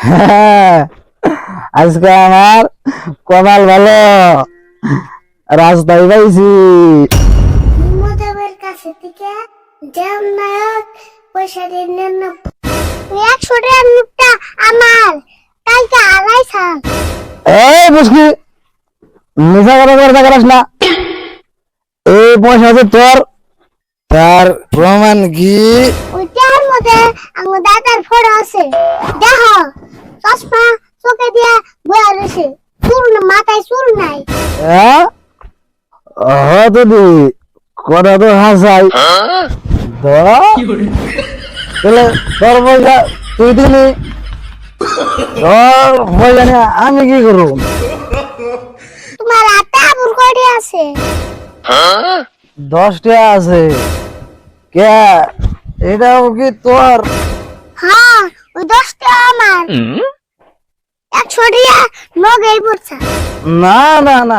হ্যাঁ, আজকে আমার কপাল ভালো, রাস্তায় পাইছি। নিমদেবের কাছে থেকে দেবনায়ক পয়সা দিয়ে নেন না। 100 টাকার নোটটা আমার কালকে আড়াইশাল। এই বুঝকি, মিশা কথা করতে পারিস না। এই পয়সা যে তোর, তার প্রমাণ কি? ওইটার মধ্যে আমার দাদার ফটো আছে। দেখো, চশমা চোখে দিয়া বয়া রয়েছে, চুল মাথায় চুল নাই। হ্যাঁ, হয়তো দি কথা তো হাসাই। তাহলে তোর পয়সা তুই দিলি, তোর পয়সা নিয়ে আমি কি করব? তোমার হাতে আবুর কয়টি আছে? 10 টাকা আছে। কে, এটাও কি তোর? হ্যাঁ, ওই 10 টাকা আমার। 100 টাকা নগেই পড়ছে। না না না,